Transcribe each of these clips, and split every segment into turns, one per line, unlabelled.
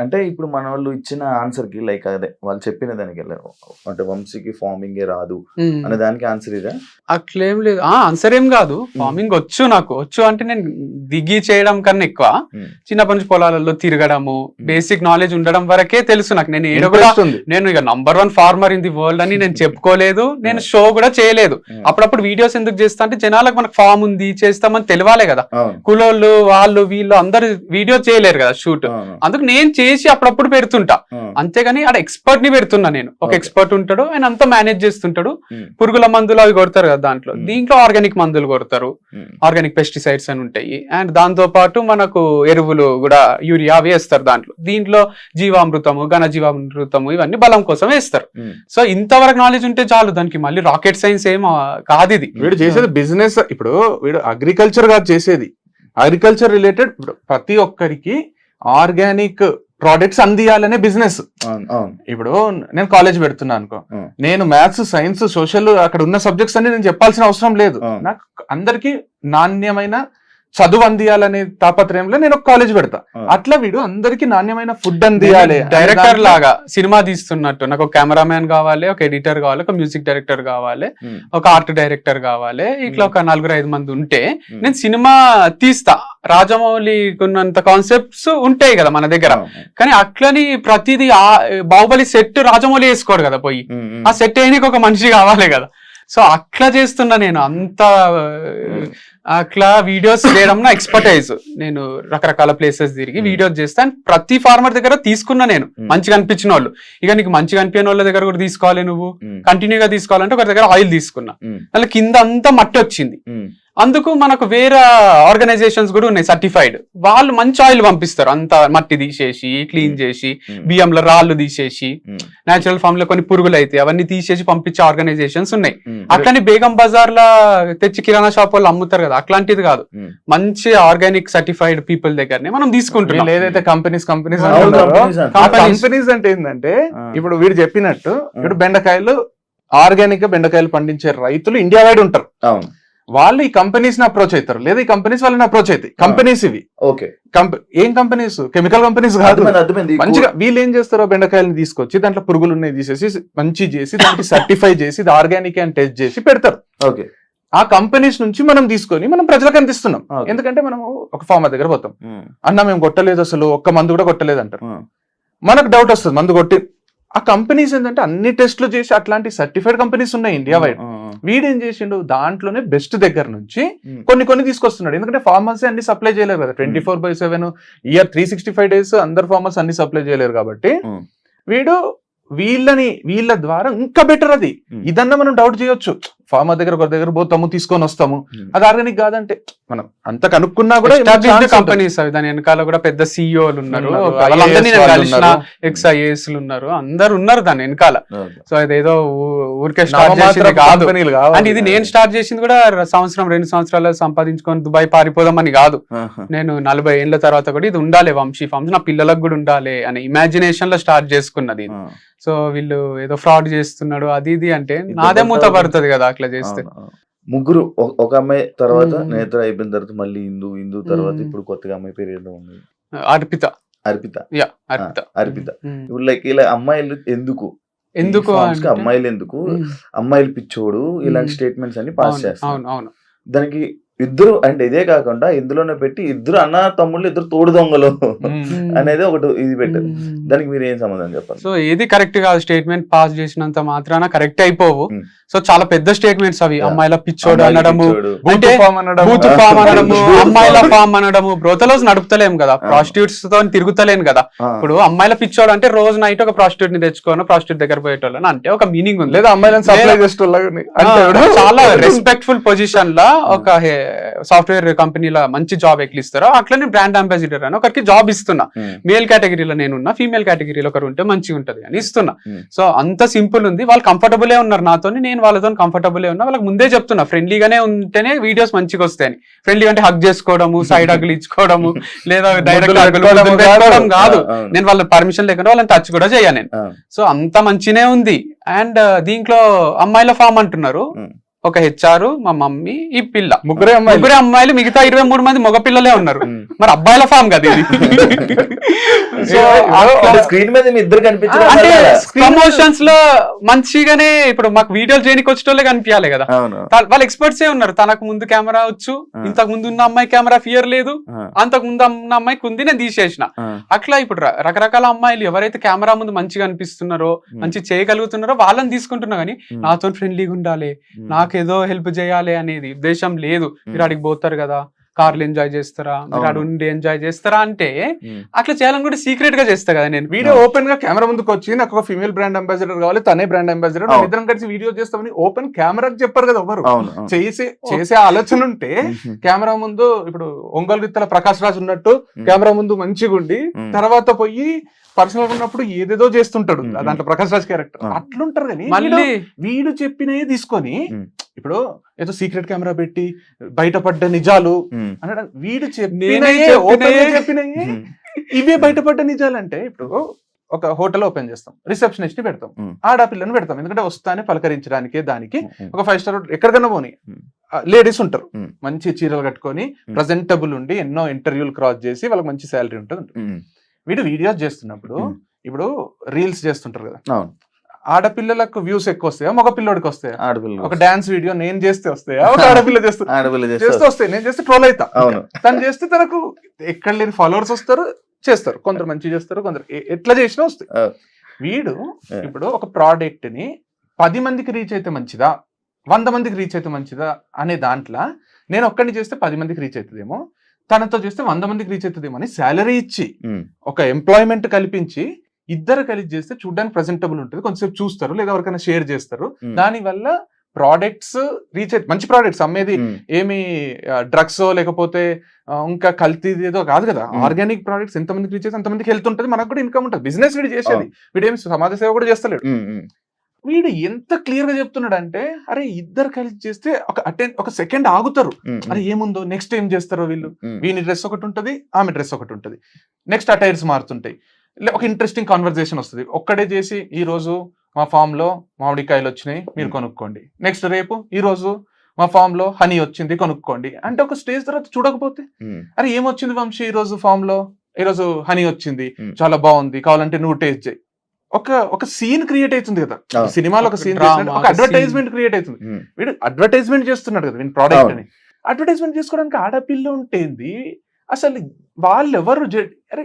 అంటే ఇప్పుడు మన వాళ్ళు ఇచ్చిన ఆన్సర్ కి లైక్ అదే వాళ్ళు చెప్పిన దానికి వెళ్ళారు అంటే వంశీకి ఫార్మింగే రాదు అనే దానికి ఆన్సర్ ఇదే.
అట్లేం లేదు, ఆన్సర్ ఏం కాదు. ఫార్మింగ్ నాకు వచ్చు అంటే నేను దిగి చేయడం కన్నా ఎక్కువ చిన్నప్పటి నుంచి పొలాలలో తిరగడము, బేసిక్ నాలెడ్జ్ ఉండడం వరకే తెలుసు నాకు. నేను ఏదో కూడా నేను ఇక #1 ఫార్మర్ ఇన్ ది వరల్డ్ అని నేను చెప్పుకోలేదు, నేను షో కూడా చేయలేదు. అప్పుడప్పుడు వీడియోస్ ఎందుకు చేస్తా అంటే జనాలకు మనకు ఫామ్ ఉంది చేస్తామని తెలియాలే కదా. కులోళ్ళు వాళ్ళు వీళ్ళు అందరు వీడియో చేయలేరు కదా షూట్, అందుకు నేను చేసి అప్పుడప్పుడు పెడుతుంటా అంతేగాని అక్కడ ఎక్స్పర్ట్ ని పెడుతున్నా. నేను ఒక ఎక్స్పర్ట్ ఉంటాడు, ఆయన అంతా మేనేజ్ చేస్తుంటాడు. పురుగుల మందులు అవి కొడతారు కదా దీంట్లో ఆర్గానిక్ మందులు కొడతారు, ఆర్గానిక్ పెస్టిసైడ్స్ అని ఉంటాయి. అండ్ దాంతో పాటు మనకు ఎరువులు కూడా యూరియా వేస్తారు దీంట్లో జీవామృతము, ఘన జీవామృతము ఇవన్నీ బలం కోసం వేస్తారు. సో ఇంతవరకు నాలెడ్జ్ ఉంటే చాలు, దానికి మళ్ళీ రాకెట్ సైన్స్ ఏం కాదు. ఇది
వీడు చేసేది బిజినెస్. ఇప్పుడు వీడు అగ్రికల్చర్ కాదు చేసేది, అగ్రికల్చర్ రిలేటెడ్ ప్రతి ఒక్కరికి ఆర్గానిక్ ప్రోడక్ట్స్ అందియాలనే బిజినెస్. ఇప్పుడు నేను కాలేజ్ పెడుతున్నా అనుకో, నేను మ్యాథ్స్, సైన్స్, సోషల్ అక్కడ ఉన్న సబ్జెక్ట్స్ అన్ని నేను చెప్పాల్సిన అవసరం లేదు. నాకు అందరికి నాణ్యమైన చదువు అందియాలనే తాపత్రయంలో నేను ఒక కాలేజ్ పెడతా. అట్లా వీడు అందరికి నాణ్యమైన ఫుడ్ అందియాలి.
డైరెక్టర్ లాగా సినిమా తీస్తున్నట్టు నాకు ఒక కెమెరామ్యాన్ కావాలి, ఒక ఎడిటర్ కావాలి, ఒక మ్యూజిక్ డైరెక్టర్ కావాలి, ఒక ఆర్ట్ డైరెక్టర్ కావాలి, ఇట్లా ఒక 4-5 మంది ఉంటే నేను సినిమా తీస్తా. రాజమౌళి ఉన్నంత కాన్సెప్ట్స్ ఉంటాయి కదా మన దగ్గర, కానీ అట్లని ప్రతిదీ బాహుబలి సెట్ రాజమౌళి వేసుకోడు కదా, పోయి ఆ సెట్ అయినకి ఒక మనిషి కావాలి కదా. సో అట్లా చేస్తున్నా నేను, అంత అట్లా వీడియోస్ చేయడం నా ఎక్స్పర్టైజ్. నేను రకరకాల ప్లేసెస్ తిరిగి వీడియోస్ చేస్తాను. ప్రతి ఫార్మర్ దగ్గర తీసుకున్నా నేను మంచిగా అనిపించిన వాళ్ళు. ఇక నీకు మంచిగా అనిపించిన వాళ్ళ దగ్గర కూడా తీసుకోవాలి, నువ్వు కంటిన్యూగా తీసుకోవాలంటే ఒక దగ్గర ఆయిల్ తీసుకున్నా, అలా కింద అంతా మట్టి వచ్చింది. అందుకు మనకు వేరే ఆర్గనైజేషన్స్ కూడా ఉన్నాయి సర్టిఫైడ్, వాళ్ళు మంచి ఆయిల్ పంపిస్తారు. అంత మట్టి తీసేసి క్లీన్ చేసి, బియ్యంలో రాళ్ళు తీసేసి, నేచురల్ ఫామ్ లో కొన్ని పురుగులు అయితే అవన్నీ తీసేసి పంపించే ఆర్గనైజేషన్స్ ఉన్నాయి. అట్లని బేగం బజార్ లా తెచ్చి కిరాణా షాప్ వాళ్ళు అమ్ముతారు కదా, అట్లాంటిది కాదు. మంచి ఆర్గానిక్ సర్టిఫైడ్ పీపుల్ దగ్గరనే మనం తీసుకుంటున్నాం.
ఏదైతే కంపెనీస్ అంటే ఏంటంటే, ఇప్పుడు వీడు చెప్పినట్టు ఇప్పుడు బెండకాయలు ఆర్గానిక్ గా బెండకాయలు పండించే రైతులు ఇండియా వైడ్ ఉంటారు. వాళ్ళు ఈ కంపెనీస్ ని అప్రోచ్ అవుతారు, లేదా ఈ కంపెనీస్ వాళ్ళని అప్రోచ్ అవుతాయి. కంపెనీస్ ఇవి ఏం కంపెనీస్? కెమికల్ కంపెనీస్ కాదు. మంచిగా వీళ్ళు ఏం చేస్తారో బెండకాయలను తీసుకొచ్చి దాంట్లో పురుగులు ఉన్నాయి తీసేసి మంచి చేసి దానికి సర్టిఫై చేసి ఇది ఆర్గానిక్ అని టెస్ట్ చేసి పెడతారు. ఆ కంపెనీస్ నుంచి మనం తీసుకొని మనం ప్రజలకు అందిస్తున్నాం. ఎందుకంటే మనం ఒక ఫార్మర్ దగ్గర పోతాం, అన్న మేము కొట్టలేదు, అసలు ఒక్క మందు కూడా కొట్టలేదు అంటారు. మనకు డౌట్ వస్తుంది, మందు కొట్టి. ఆ కంపెనీస్ ఏంటంటే అన్ని టెస్ట్లు చేసి అట్లాంటి సర్టిఫైడ్ కంపెనీస్ ఉన్నాయి ఇండియా వైడ్. వీడేం చేసిండు, దాంట్లోనే బెస్ట్ దగ్గర నుంచి కొన్ని తీసుకొస్తున్నాడు. ఎందుకంటే ఫార్మర్స్ అన్ని సప్లై చేయలేరు కదా, 24/7 ఇయర్ 365 days అందరు ఫార్మర్స్ అన్ని సప్లై చేయలేరు. కాబట్టి వీడు వీళ్ళ ద్వారా ఇంకా బెటర్. అది ఇదన్నా మనం డౌట్ చేయొచ్చు, ఫార్మర్ దగ్గర ఒకరి దగ్గర పోతాము తీసుకొని వస్తాము, అది ఆర్గానిక్ కాదంటే మనం అంత కనుక్కున్నా కూడా
కంపెనీస్ అవి దాని వెనకాల కూడా పెద్ద సిఇఓలు ఉన్నారు, XIAS ఉన్నారు, అందరు ఉన్నారు దాని వెనకాల. సో అదేదో ఊరికే స్టార్ట్ చేసింది కాదు. అంటే ఇది నేను స్టార్ట్ చేసింది కూడా 1-2 సంవత్సరాలు సంపాదించుకొని దుబాయ్ పారిపోదామని కాదు. నేను 40 ఏళ్ల తర్వాత కూడా ఇది ఉండాలి, వంశీ ఫార్మ్స్ నా పిల్లలకు కూడా ఉండాలి అనే ఇమాజినేషన్ లో స్టార్ట్ చేసుకున్నది. సో వీళ్ళు ఏదో ఫ్రాడ్ చేస్తున్నాడు అది ఇది అంటే నాదే మూత పడుతుంది కదా అట్లా చేస్తే.
ముగ్గురు, ఒక అమ్మాయి తర్వాత నేత్ర అయిపోయిన తర్వాత మళ్ళీ హిందూ తర్వాత ఇప్పుడు కొత్తగా అమ్మాయి పేరు ఏదో ఉంది,
అర్పిత.
ఇప్పుడు లైక్ ఇలా అమ్మాయిలు ఎందుకు అమ్మాయిలు ఎందుకు, అమ్మాయిలు పిచ్చోడు ఇలాంటి స్టేట్మెంట్స్ అన్ని పాస్ చేస్తారు. దానికి ఇద్దరు అంటే ఇదే కాకుండా ఇందులోనే పెట్టి ఇద్దరు అన్న తమ్ముళ్ళు ఇద్దరు తోడు దొంగలు అనేది ఒకటి ఇది పెట్టారు. దానికి మీరు ఏం సమాధానం చెప్పాలి?
సో ఏది కరెక్ట్ కాదు, స్టేట్మెంట్ పాస్ చేసినంత మాత్రాన కరెక్ట్ అయిపోవు. సో చాలా పెద్ద స్టేట్మెంట్స్ అవి, అమ్మాయిల పిచ్చోడు అనడము, అంటే బూత్ ఫామ్ అనడము, అమ్మాయిల ఫామ్ అనడము. బ్రోతలోస్ నడుపుతలేం కదా, ప్రాస్టిట్యూట్స్ తో తిరుగుతలేను కదా. ఇప్పుడు అమ్మాయిల పిచ్చోడు అంటే రోజు నైట్ ఒక ప్రాస్టిట్యూట్ ని తెచ్చుకోను, ప్రాస్టిట్యూట్ దగ్గర పోయేటోళ్ళని అంటే ఒక మీనింగ్ ఉంది. లేదా అమ్మాయిలను సప్లై చేసేటోళ్ళని చాలా రెస్పెక్ట్ఫుల్ పొజిషన్ లా ఒక సాఫ్ట్వేర్ కంపెనీలో మంచి జాబ్ ఎక్కిస్తారో అట్లా నేను బ్రాండ్ అంబాసిడర్ అని ఒకరికి జాబ్ ఇస్తున్నా. మేల్ కేటగిరీలో నేనున్నా, ఫీమేల్ కేటగిరీలో ఒకరు ఉంటే మంచిగా ఉంటది అని ఇస్తున్నా. సో అంత సింపుల్ ఉంది. వాళ్ళు కంఫర్టబుల్ ఉన్నారు నాతో, నేను వాళ్ళతో కంఫర్టబుల్ ఉన్నా. వాళ్ళకి ముందే చెప్తున్నా ఫ్రెండ్లీగానే ఉంటేనే వీడియోస్ మంచిగా వస్తాయని. ఫ్రెండ్లీగా అంటే హగ్ చేసుకోవడము, సైడ్ హగ్లు ఇచ్చుకోవడము, లేదా డైరెక్ట్ పెట్టుకోవడం కాదు. నేను వాళ్ళ పర్మిషన్ లేకుండా వాళ్ళని టచ్ కూడా చేయను నేను. సో అంత మంచినే ఉంది. అండ్ దీంట్లో అమ్మాయిల ఫామ్ అంటున్నారు, ఒక హెచ్ఆర్, మా మమ్మీ, ఈ పిల్ల,
ముగ్గురే
అమ్మాయిలు, మిగతా 23 మంది మగ పిల్లలే ఉన్నారు. మరి అబ్బాయిల ఫామ్ కదా ఇది. సో
స్క్రీన్ మీద మీ ఇద్దరు కనిపించారు
అంటే ప్రమోషన్స్ లో మంచిగానే ఇప్పుడు మాకు వీడియోలు చేయడానికి వచ్చేటోళ్ళే కనిపించాలి కదా. వాళ్ళ ఎక్స్పర్ట్స్ ఏ ఉన్నారు. తనకు ముందు కెమెరా వచ్చు, ఇంతకు ముందు ఉన్న అమ్మాయి కెమెరా ఫియర్ లేదు, అంతకు ముందు ఉన్న అమ్మాయికి ఉంది, నేను తీసేసిన. అట్లా ఇప్పుడు రకరకాల అమ్మాయిలు ఎవరైతే కెమెరా ముందు మంచిగా అనిపిస్తున్నారో, మంచి చేయగలుగుతున్నారో వాళ్ళని తీసుకుంటున్నా. కానీ నాతో ఫ్రెండ్లీగా ఉండాలి, నాకేదో హెల్ప్ చేయాలి అనేది ఉద్దేశం లేదు. మీరు అడిగి పోతారు కదా, కార్లు ఎంజాయ్ చేస్తారా, మీరు అడు ఉండి ఎంజాయ్ చేస్తారా అంటే అట్లా చేయాలని కూడా సీక్రెట్ గా చేస్తా కదా నేను.
వీడియో ఓపెన్ గా కెమెరా ముందుకు వచ్చి నాకు ఒక ఫీమేల్ బ్రాండ్ అంబాసిడర్ కావాలి, తనే బ్రాండ్ అంబాసిడర్, ఇద్దరం కలిసి వీడియో చేస్తామని ఓపెన్ కెమెరాకి చెప్పారు కదా ఎవరు. చేసే ఆలోచన ఉంటే కెమెరా ముందు ఇప్పుడు ఒంగోలు గిత్తల ప్రకాష్ రాజ్ ఉన్నట్టు కెమెరా ముందు మంచిగా ఉండి తర్వాత పోయి పర్సనల్ ఉన్నప్పుడు ఏదేదో చేస్తుంటాడు దాంట్లో ప్రకాష్ రాజ్ క్యారెక్టర్ అట్లుంటారు. కానీ వీడు చెప్పినవి తీసుకొని ఇప్పుడు ఏదో సీక్రెట్ కెమెరా పెట్టి బయటపడ్డ నిజాలు అనడం, వీడు చెప్పినవి ఇవే బయటపడ్డ నిజాలంటే ఇప్పుడు ఒక హోటల్ ఓపెన్ చేస్తాం, రిసెప్షనిస్ట్ ని పెడతాం, ఆడపిల్లని పెడతాం, ఎందుకంటే వస్తానే పలకరించడానికి. దానికి ఒక 5 స్టార్ ఎక్కడికన్నా పోనీ లేడీస్ ఉంటారు, మంచి చీరలు కట్టుకొని ప్రజెంటబుల్ ఉండి ఎన్నో ఇంటర్వ్యూలు క్రాస్ చేసి వాళ్ళకి మంచి శాలరీ ఉంటుంది. వీడు వీడియోస్ చేస్తున్నప్పుడు ఇప్పుడు రీల్స్ చేస్తుంటారు కదా, ఆడపిల్లలకు వ్యూస్ ఎక్కువ వస్తాయా మగ పిల్లడికి వస్తాయా? ఒక డాన్స్ వీడియో నేను చేస్తే వస్తాయా, ఒక ఆడపిల్ల చేస్తే వస్తాయి. నేను చేస్తే ట్రోల్ అవుతా, తను చేస్తే తనకు ఎక్కడ లేని ఫాలోవర్స్ వస్తారు, చేస్తారు. కొందరు మంచి చేస్తారు, కొందరు ఎట్లా చేసినా వస్తాయి. వీడు ఇప్పుడు ఒక ప్రోడక్ట్ ని 10 మందికి రీచ్ అయితే మంచిదా, 100 మందికి రీచ్ అయితే మంచిదా అనే దాంట్లో నేను ఒక్కడిని చేస్తే 10 మందికి రీచ్ అవుతుందేమో, తనతో చేస్తే 100 మందికి రీచ్ అవుతుందేమో అని శాలరీ ఇచ్చి ఒక ఎంప్లాయ్మెంట్ కల్పించి ఇద్దరు కలిసి చేస్తే చూడడానికి ప్రెజెంటబుల్ ఉంటుంది, కొంచెంసేపు చూస్తారు, లేదా ఎవరికైనా షేర్ చేస్తారు. దాని వల్ల ప్రోడక్ట్స్ రీచ్ అయితే మంచి ప్రోడక్ట్స్ అమ్మేది ఏమి డ్రగ్స్ లేకపోతే ఇంకా కల్తీ ఏదో కాదు కదా. ఆర్గానిక్ ప్రోడక్ట్స్ ఎంతమందికి రీచ్ అయితే అంతమందికి హెల్త్ ఉంటుంది, మనకు కూడా ఇన్కమ్ ఉంటుంది. బిజినెస్ వీడు చేసేది, వీడేమి సమాజ సేవ కూడా చేస్తలేడు. వీడు ఎంత క్లియర్ గా చెప్తున్నాడు అంటే, అరే ఇద్దరు కలిసి చేస్తే ఒక సెకండ్ ఆగుతారు, అరే ఏముందో నెక్స్ట్ ఏం చేస్తారో వీళ్ళు. వీని డ్రెస్ ఒకటి ఉంటుంది, ఆమె డ్రెస్ ఒకటి ఉంటుంది, నెక్స్ట్ అటైర్స్ మారుతుంటాయి, ఒక ఇంట్రెస్టింగ్ కాన్వర్సేషన్ వస్తుంది. ఒక్కడే చేసి ఈ రోజు మా ఫామ్ లో మామిడికాయలు వచ్చినాయి మీరు కొనుక్కోండి, నెక్స్ట్ రేపు ఈ రోజు మా ఫామ్ లో హనీ వచ్చింది కొనుక్కోండి అంటే, ఒక స్టేజ్ తర్వాత చూడకపోతే అరే ఏమొచ్చింది వంశీ ఈ రోజు ఫామ్ లో, ఈ రోజు హనీ వచ్చింది చాలా బాగుంది కావాలంటే నువ్వు టేస్ట్ చేయి. ఒక సీన్ క్రియేట్ అవుతుంది కదా సినిమాలో, ఒక సీన్ ఒక అడ్వర్టైజ్మెంట్ క్రియేట్ అవుతుంది. వీడు అడ్వర్టైజ్మెంట్ చేస్తున్నాడు కదా వీడి ప్రోడక్ట్ అని. అడ్వర్టైజ్మెంట్ చేసుకోవడానికి ఆడపిల్ల ఉంటేంది అసలు, వాళ్ళు ఎవరు అరే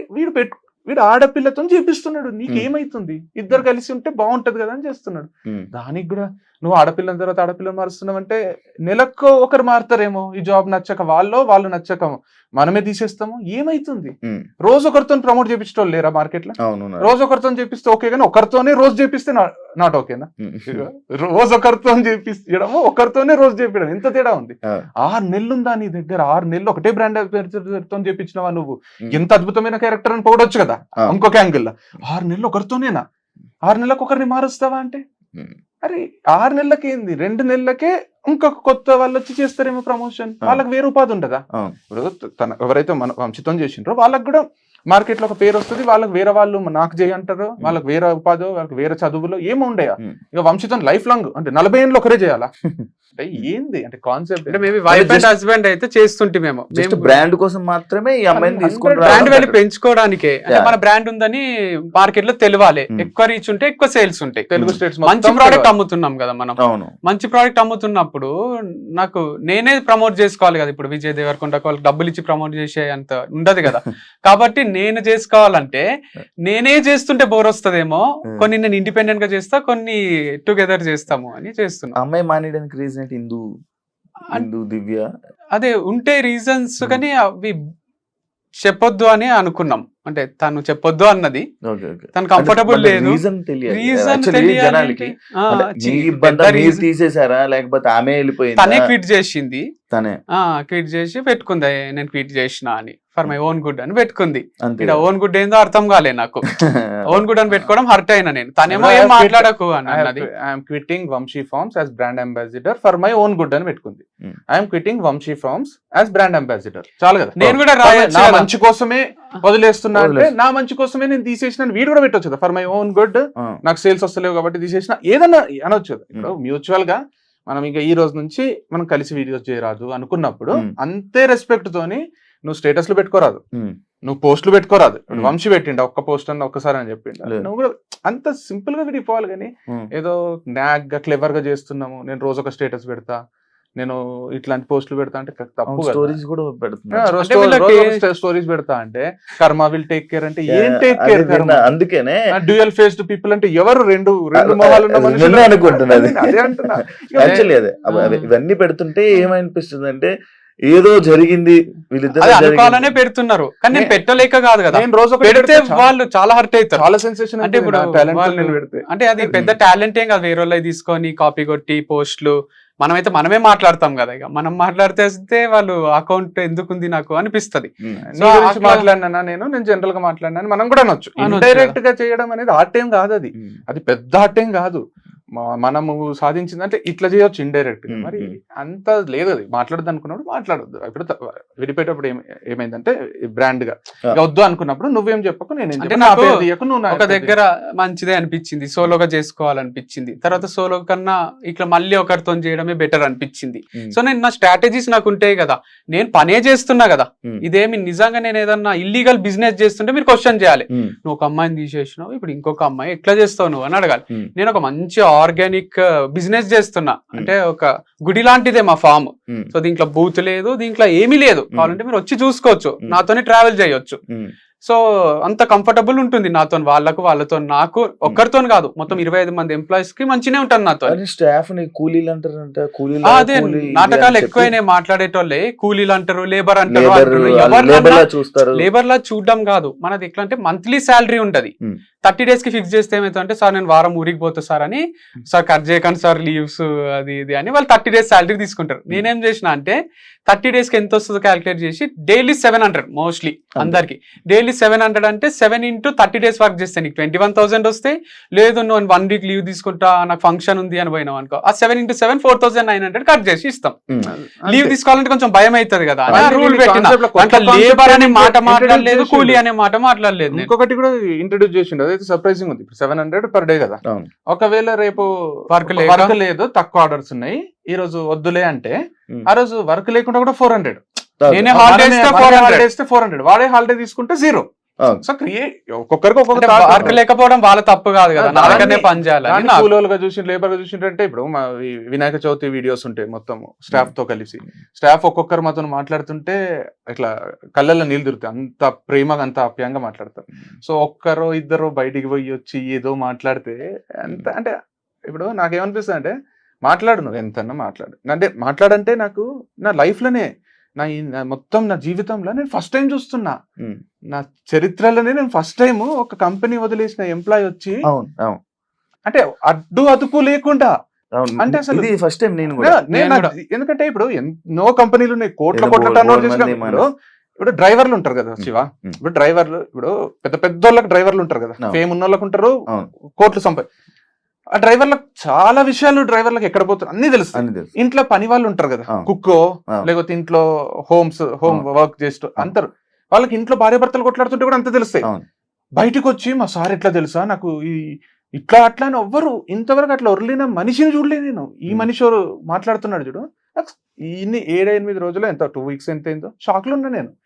వీడు ఆడపిల్లతో చేపిస్తున్నాడు, నీకేమైతుంది, ఇద్దరు కలిసి ఉంటే బాగుంటది కదా అని చేస్తున్నాడు. దానికి కూడా నువ్వు ఆడపిల్లని తర్వాత ఆడపిల్లని మారుస్తున్నావు అంటే, నెలకు ఒకరు మారుతారేమో ఈ జాబ్ నచ్చక, వాళ్ళు నచ్చక మనమే తీసేస్తాము, ఏమైతుంది? రోజు ఒకరితో ప్రమోట్ చేపించడం లేరా మార్కెట్ లో? రోజు ఒకరితో చేపిస్తే ఓకే, కానీ ఒకరితోనే రోజు చేపిస్తే నాట్ ఓకేనా? రోజు ఒకరితో చేపించడము, ఒకరితోనే రోజు చేపించడం, ఎంత తేడా ఉంది. 6 నెలలు ఉందా నీ దగ్గర? 6 నెలలు ఒకటే బ్రాండ్ తో చేపించినవా నువ్వు? ఎంత అద్భుతమైన క్యారెక్టర్ అని పొగడొచ్చు కదా ఇంకొక యాంగిల్. 6 నెలలు ఒకరితోనేనా? 6 నెలలకు ఒకరిని మారుస్తావా అంటే, అరే 6 నెలలకి ఏంది, 2 నెలలకే ఇంకొక కొత్త వాళ్ళు వచ్చి చేస్తారేమో ప్రమోషన్. వాళ్ళకి వేరే ఉపాధి ఉండదా? ఇప్పుడు ఎవరైతే మన వంశితం చేసిండ్రో వాళ్ళకి కూడా మార్కెట్ లో ఒక పేరు వస్తుంది, వాళ్ళకి వేరే వాళ్ళు నాకు చేయంటారు, వాళ్ళకి వేరే ఉపాధి, వాళ్ళకి వేరే చదువులో ఏమో ఉండయా. ఇక వంశితం లైఫ్ లాంగ్ అంటే 40 ఏళ్ళు ఒకరే చేయాలా అంటే ఏంది అంటే కాన్సెప్ట్? అంటే మేబీ వైఫ్ అండ్ హస్బెండ్ అయితే చేస్తుంటే మేము
బ్రాండ్ కోసం మాత్రమే ఈ అమ్మాయిని తీసుకుంటాం,
బ్రాండ్ వాల్యూ పెంచుకోవడానికే. అంటే మన బ్రాండ్ ఉందని మార్కెట్ లో తెలియాలి, ఎక్కువ రీచ్ ఉంటే ఎక్కువ సేల్స్ ఉంటాయి. తెలుగు స్టేట్స్ మంచి ప్రోడక్ట్ అమ్ముతున్నాం కదా మనం, మంచి ప్రోడక్ట్ అమ్ముతున్నప్పుడు నాకు నేనే ప్రమోట్ చేసుకోవాలి కదా. ఇప్పుడు విజయ్ దేవరకొండ వాళ్ళకి డబ్బులు ఇచ్చి ప్రమోట్ చేసే అంత ఉండదు కదా. కాబట్టి నేను చేసుకోవాలంటే నేనే చేస్తుంటే బోర్ వస్తుందేమో, కొన్ని నేను ఇండిపెండెంట్ గా చేస్తా, కొన్ని టుగెదర్ చేస్తాము అని చేస్తున్నా.
అమ్మాయి మానేయడానికి రీజన్ హిందూ దివ్య
అదే ఉంటే రీజన్స్, కానీ అవి చెప్పొద్దు అని అనుకున్నాం. అంటే తను చెప్పొద్దు అన్నది, తను కంఫర్టబుల్ లేదు, రీజన్
తీసేసారా లేకపోతే ఆమె వెళ్ళిపోయింది,
తనే క్విట్ చేసింది, క్విట్ చేసి పెట్టుకుంది నేను క్విట్ చేసిన అని, ఫర్ మై ఓన్ గుడ్ అని పెట్టుకుంది. ఇక్కడ ఓన్ గుడ్ ఏందో అర్థం కాలే నాకు. ఓన్ గుడ్ అని పెట్టుకోవడం హర్ట్ అయినా నేను. తనేమో ఏం మాట్లాడకు అన్నది.
I'm quitting Vamsi farms as brand ambassador for my own good అని పెట్టుకుంది. I'm quitting Vamsi farms as brand ambassador. చాలు కదా, నేను కూడా నా మంచి కోసమే వదిలేస్తున్నా అంటే, నా మంచి కోసమే నేను తీసేసిన వీడు కూడా పెట్టొచ్చు ఫర్ మై ఓన్ గుడ్, నాకు సేల్స్ వస్తలేవు కాబట్టి తీసేసిన, ఏదన్నా అనొచ్చు. ఇప్పుడు మ్యూచువల్ గా మనం ఇంకా ఈ రోజు నుంచి మనం కలిసి వీడియోస్ చేయరాదు అనుకున్నప్పుడు అంతే రెస్పెక్ట్ తోని నువ్వు స్టేటస్లు పెట్టుకోరాదు, నువ్వు పోస్టులు పెట్టుకోరాదు. వంశీ పెట్టిండ ఒక్క పోస్ట్ అన్న ఒక్కసారి అని చెప్పిండ, నువ్వు కూడా అంత సింపుల్ గా విడిపోవాలి. కానీ ఏదో నాగ్ గా క్లెవర్ గా చేస్తున్నాము, నేను రోజు ఒక స్టేటస్ పెడతా, నేను ఇట్లాంటి పోస్టులు పెడతా అంటే తప్పు.
స్టోరీస్ కూడా
స్టోరీస్ పెడతా అంటే కర్మ విల్ టేక్ కేర్ అంటే ఏం టేక్ కేర్?
అందుకనే
డ్యూయల్ ఫేస్డ్ పీపుల్ అంటే ఎవరు? రెండు మొహాలు ఉన్న మనుషులు
అనుకుంటున్నది.
అదే అంటున్నా.
యాక్చువల్లీ అదే ఇవన్నీ పెడుతుంటే ఏమనిపిస్తుంది అంటే ఏదో జరిగింది వీళ్ళిద్దరు
అనుకోవాలనే పెడుతున్నారు, కానీ నేను పెట్టలేక కాదు కదా.
నేను రోజు
పెడితే వాళ్ళు చాలా హర్ట్ అవుతారు,
చాలా సెన్సేషన్.
అంటే ఇప్పుడు అంటే అది పెద్ద టాలెంట్ ఏం కాదు, వేరే వాళ్ళకి తీసుకొని కాపీ కొట్టి పోస్టులు. మనమే మాట్లాడతాం కదా, ఇక మనం మాట్లాడితే వాళ్ళు అకౌంట్ ఎందుకుంది నాకు అనిపిస్తుంది.
మాట్లాడినా నేను జనరల్ గా మాట్లాడినా మనం కూడా అనొచ్చు. ఇండైరెక్ట్ గా చేయడం అనేది ఆర్ట్ ఏం కాదు, అది పెద్ద ఆర్ట్ ఏం కాదు. మనము సాధించింది అంటే ఇట్లా చేయొచ్చు ఇండైరెక్ట్ గా. మరి అంత లేదు, అది మాట్లాడద్దు అనుకున్నప్పుడు మాట్లాడొద్దు. ఇప్పుడు విడిపోయేటప్పుడు ఏమైందంటే బ్రాండ్ గా వద్దు అనుకున్నప్పుడు నువ్వేం చెప్పకు,
ఒక దగ్గర మంచిదే అనిపించింది, సోలోగా చేసుకోవాలనిపించింది. తర్వాత సోలో కన్నా ఇట్లా మళ్ళీ ఒకరితో చేయడమే బెటర్ అనిపించింది. సో నేను నా స్ట్రాటజీస్ నాకు ఉంటాయి కదా, నేను పనే చేస్తున్నా కదా. ఇదేమి నిజంగా నేను ఏదన్నా ఇల్లీగల్ బిజినెస్ చేస్తుంటే మీరు క్వశ్చన్ చేయాలి. నువ్వు ఒక అమ్మాయిని తీసేసినావు, ఇప్పుడు ఇంకొక అమ్మాయి ఎట్లా చేస్తావు నువ్వు అని అడగాలి. నేను ఒక మంచి ఆర్గానిక్ బిజినెస్ చేస్తున్నా అంటే ఒక గుడి లాంటిదే మా ఫామ్. సో దీంట్లో బూత్ లేదు, దీంట్లో ఏమీ లేదు. కావాలంటే మీరు వచ్చి చూసుకోవచ్చు, నాతోనే ట్రావెల్ చేయొచ్చు. సో అంత కంఫర్టబుల్ ఉంటుంది నాతో, వాళ్ళతో నాకు ఒక్కరితో కాదు, మొత్తం 25 మంది ఎంప్లాయీస్ కి మంచినే ఉంటాను నాతో.
స్టాఫ్ కూలీలు అంటారంట,
అదే నాటకాలు ఎక్కువైనా మాట్లాడేటోళ్ళే కూలీలు అంటారు, లేబర్ అంటారు. లేబర్ లా చూడడం కాదు మనది. ఎట్లా అంటే మంత్లీ శాలరీ ఉంటది, 30 days కి ఫిక్స్ చేస్తే ఏమైతే సార్ నేను వారం ఊరికి పోతా సార్ అని, సార్ కట్ చేయకండి సార్ లీవ్స్ అది ఇది అని వాళ్ళు 30 days శాలరీ తీసుకుంటారు. నేనేం చేసిన అంటే 30 days కి ఎంత వస్తుందో క్యాలిక్యులేట్ చేసి డైలీ 700 మోస్ట్లీ అందరికి డైలీ 700 అంటే 7 into 30 days వర్క్ చేస్తే నీకు 21,000 వస్తాయి. లేదు నువ్వు 1 week లీవ్ తీసుకుంటా నాకు ఫంక్షన్ ఉంది అని పోయినావు అనుకో, ఆ 7 into 7 4,900 కట్ చేసి ఇస్తాం. లీవ్ తీసుకోవాలంటే కొంచెం భయం అవుతుంది కదా, రూల్ పెట్టిన లేబర్ అనే మాట మాట్లాడలేదు, కూలీ అనే మాట మాట్లాడలేదు.
ఇంకొకటి కూడా ఇంట్రడ్యూస్ చేసిండు, సర్ప్రైజింగ్ ఉంది. ఇప్పుడు 700 per day కదా. ఒకవేళ రేపు వర్క్ లేదు, తక్కువ ఆర్డర్స్ ఉన్నాయి, ఈ రోజు వద్దులే అంటే ఆ రోజు వర్క్ లేకుండా కూడా 400. నేనే హాలిడే ఇస్తే 400, వాడే హాలిడే తీసుకుంటే 0. సో ఒక్కొక్కరికి ఒక్కొక్క
వర్క్ లేకపోవడం వాళ్ళ తప్పు కాదు కదా, నాకనే పని చేయాలి.
కూలీలుగా చూసి లేబర్ గా చూసింటే ఇప్పుడు మా వినాయక చవితి వీడియోస్ ఉంటాయి మొత్తం స్టాఫ్ తో కలిసి, స్టాఫ్ ఒక్కొక్కరు మాతో మాట్లాడుతుంటే ఇట్లా కళ్ళల్లో నీళ్ళు తిరుగుతాయి, అంత ప్రేమగా అంత ఆప్యాయంగా మాట్లాడతారు. సో ఒక్కరో ఇద్దరు బయటికి పోయి వచ్చి ఏదో మాట్లాడితే అంత అంటే ఇప్పుడు నాకేమనిపిస్తుంది అంటే మాట్లాడు, నువ్వు ఎంతన్నా మాట్లాడు. అంటే మాట్లాడంటే నాకు నా లైఫ్ లోనే మొత్తం నా జీవితంలో నేను ఫస్ట్ టైం చూస్తున్నా, నా చరిత్రలోనే నేను ఫస్ట్ టైం ఒక కంపెనీ వదిలేసిన ఎంప్లాయ్ వచ్చి అంటే అడ్డు అదుపు లేకుండా, అంటే అసలు
ఫస్ట్ టైం నేను
ఎందుకంటే ఇప్పుడు ఎన్నో కంపెనీలు ఉన్నాయి, కోట్ల టర్న్ ఓవర్ చేసినప్పుడు. ఇప్పుడు డ్రైవర్లు ఉంటారు కదా శివ, ఇప్పుడు డ్రైవర్లు ఇప్పుడు పెద్ద పెద్ద వాళ్ళకి డ్రైవర్లు ఉంటారు కదా, ఫేమ్ ఉన్న వాళ్ళకి ఉంటారు, కోట్లు ఆ డ్రైవర్లకు చాలా విషయాలు డ్రైవర్లకు ఎక్కడ పోతారు అన్ని తెలుస్తాయి. ఇంట్లో పని వాళ్ళు ఉంటారు కదా, కుక్కో లేకపోతే ఇంట్లో హోమ్ వర్క్ చేస్తూ అంటారు, వాళ్ళకి ఇంట్లో భార్య భర్తలు కొట్లాడుతుంటే కూడా అంత తెలుస్తాయి. బయటకు వచ్చి మా సార్ ఎట్లా తెలుసా నాకు ఇట్లా అట్లా అని ఎవ్వరు ఇంతవరకు అట్లా ఒర్లిన మనిషిని చూడలేదు నేను. ఈ మనిషి మాట్లాడుతున్నాడు చూడు, ఇన్ని 7-8 రోజులు ఎంత 2 weeks ఎంత అయిందో షాక్ లో ఉన్నా నేను.